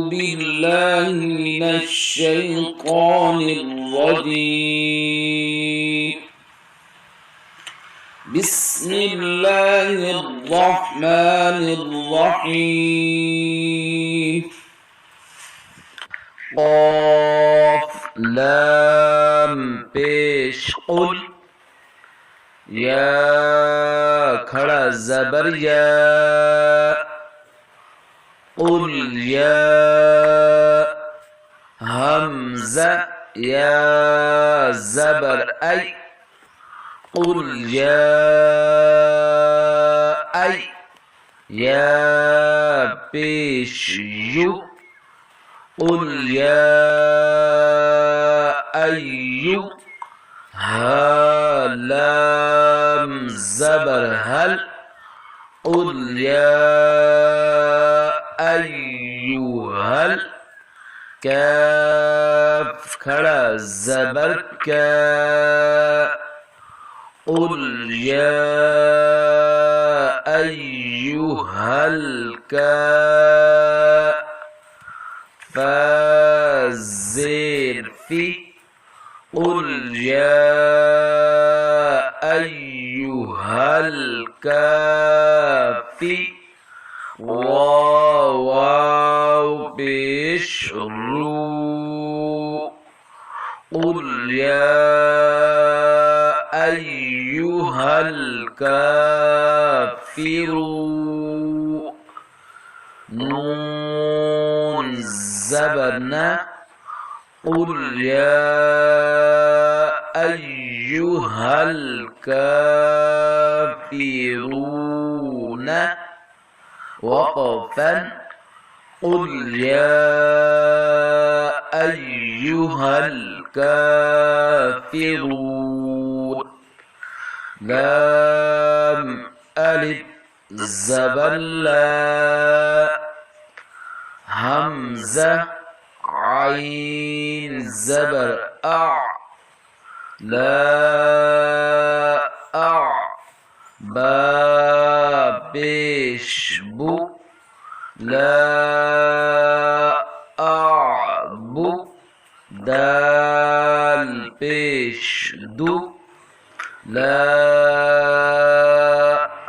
بالله من الشيطان الرجيم. بسم الله الرحمن الرحيم. قاف لام پیش قل یا کھڑا زبر یا قل یا همزہ یا زبر ای قل یا ای یا پیش یو قل یا ایو ها لام زبر هل قل یا ایوها کاف کھڑا زبر کا قل یا ایوها فا زیر فی قل یا ایوها الکافی واو پیش رو قل یا ایوها الکافرون نون زبر نا قل یا ایوها الکافرون وقفا قل یا ایوها الکافرون لام الف زبر لا همزة عين زبر أع لا أع با پیش بو لا أعبو دال پیش دو لا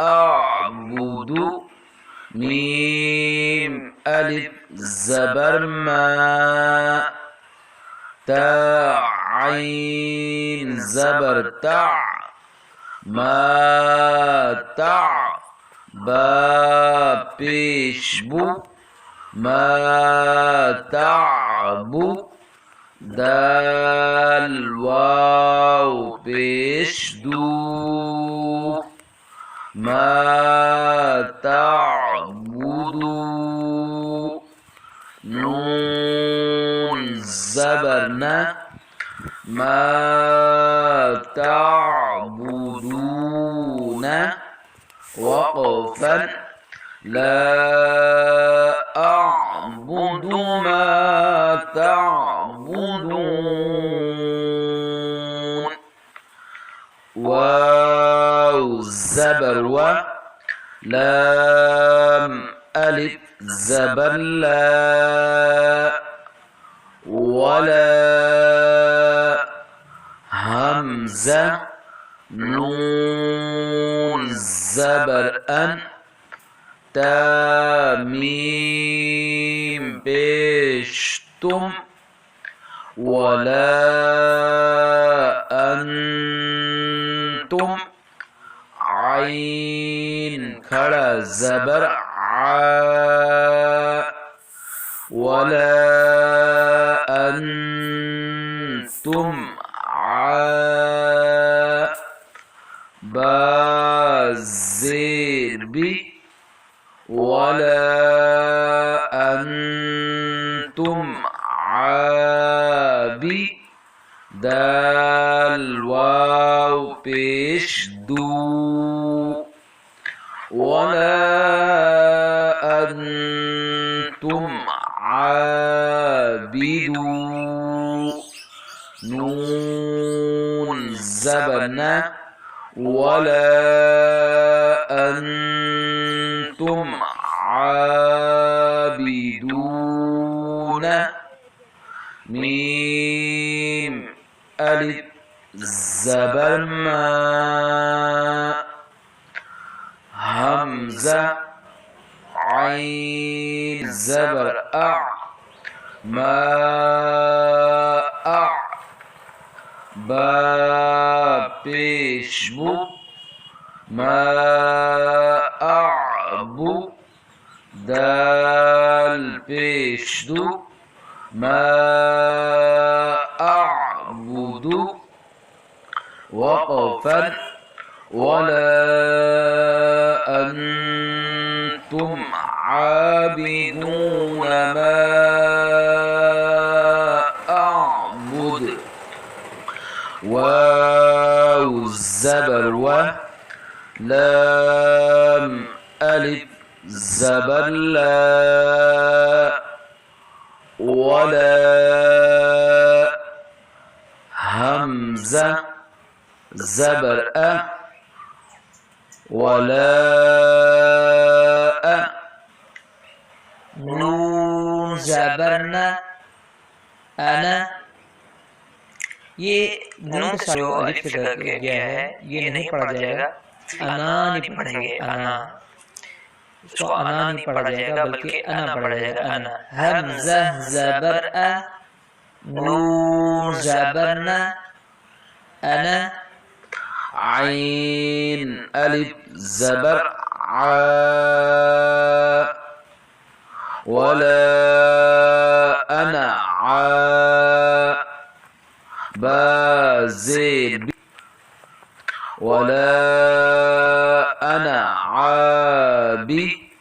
أعبد ميم ألف زبر ما تا عين زبر تع ما تع با پیش بو ما تعبو دال واو پیش دو ما تعبدو نون زبر نا ما تعبدون وقفا لا أعبد ما تعبدون واو زبر و لام ألف زبر لا ولا همزة نون زبر أن تا ميم بشتم ولا أنتم عين كرا زبر عا ولا أنتم عا با زير بي ولا أنتم عابي دال واو پیش دو ولا أنتم عابدون نون زبنا ولا أنتم عابدون يفيشون ميم ألف زبر ما همزة عين زبر أع ما أع با پیش بو ما أعبو دال پیش دو ما أعبد وقفا ولا أنتم عابدون ما أعبد واو الزبر و لام ألف زبر لا ولا همزة زبر ولا नून ज़बरना अना। ये नून के साथ जो अलिफ लगा गया है ये नहीं पढ़ा जाएगा, अना नहीं पढ़ेंगे, अना इसको अना नहीं पढ़ा जाएगा बल्कि अना पढ़ा जाएगा, अना। हमज़ा ज़बर अ, नून ज़बरना अना। عين ألف زبر ع ولا أنا ع با زير بي ولا أنا عابي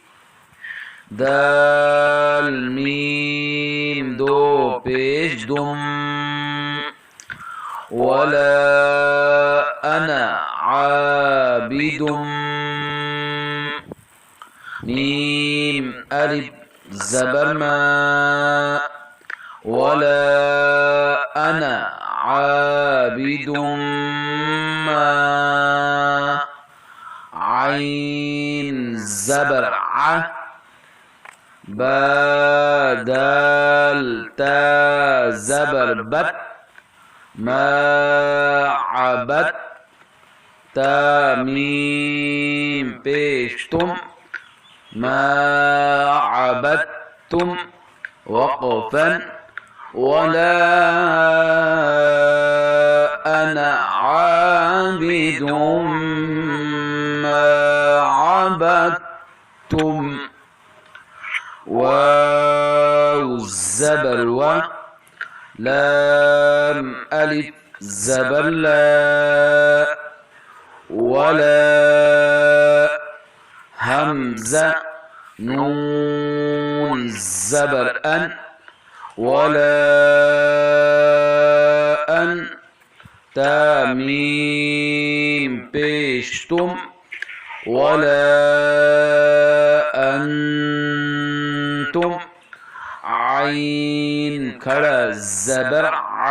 دال ميم دو بيش دم ولا أنا عابد ميم ألف زبر ما ولا أنا عابد ما عين زبر ع با دال تا زبر بت ما عبد تا ميم بيشتم ما عبدتم وقفا ولا أنا عابد ما عبدتم واو الزبر و لام ألف زبر لا ولا همزة نون زبر أن ولا أن تاميم بيشتم ولا أنتم عين كرا زبر ع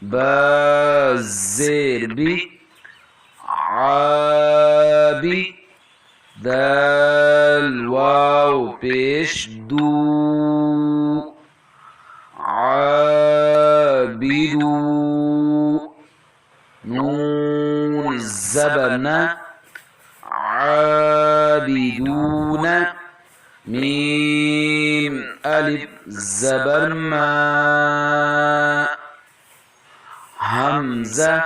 با زير بي عابي دال واو بيش دو عابدو نون زبرنا عابدون ميم ألف زبر ما همزة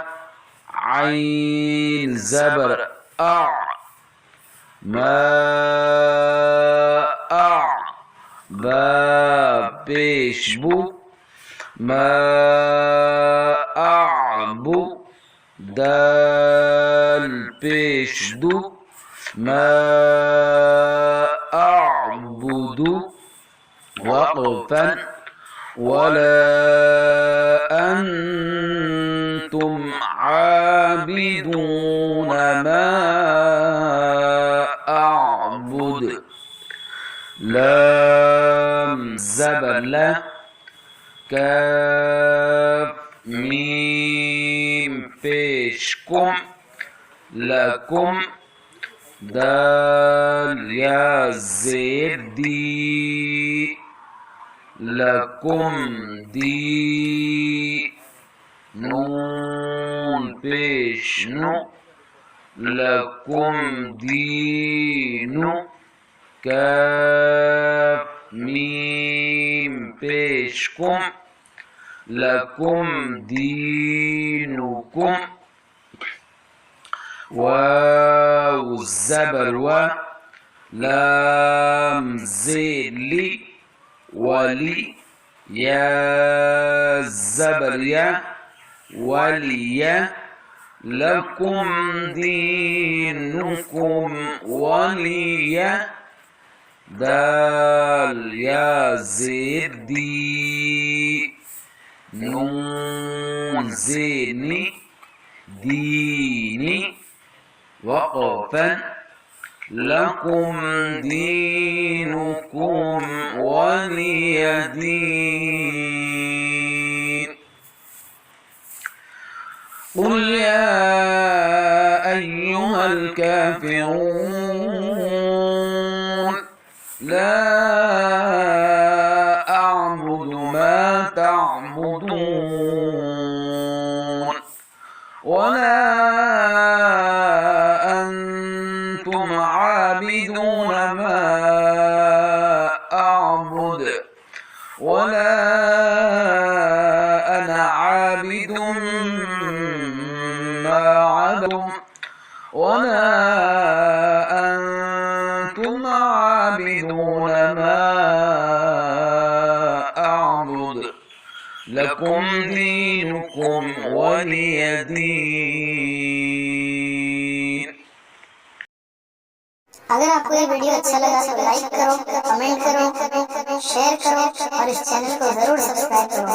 عين زبر أع ما أع با بيش بو ما أعبو دال بيش دو ما أعبد وقفا ولا أنتم عابدون ما أعبد لام زبر لا كاف ميم بيشكم لكم دال يا زير دي لكم دی نون پیش نو لکم دینو کاف میم پیش کم لکم دینکم واو الزبر و لام زين لي ولي يا الزبر يا ولي لكم دينكم ولي دال يا زيد دي نون زيني ديني وقفا لكم دينكم ولي دين قل يا أيها الكافرون لا أعبد ما تعبدون ولا أنتم عابدون ما أعبد ولا أنا عابد ما عبدتم ولا أنتم عابدون ما أعبد لكم دينكم ولي دين. अगर आपको ये वीडियो अच्छा लगा तो लाइक करो, कमेंट करो, शेयर करो और इस चैनल को जरूर सब्सक्राइब करो।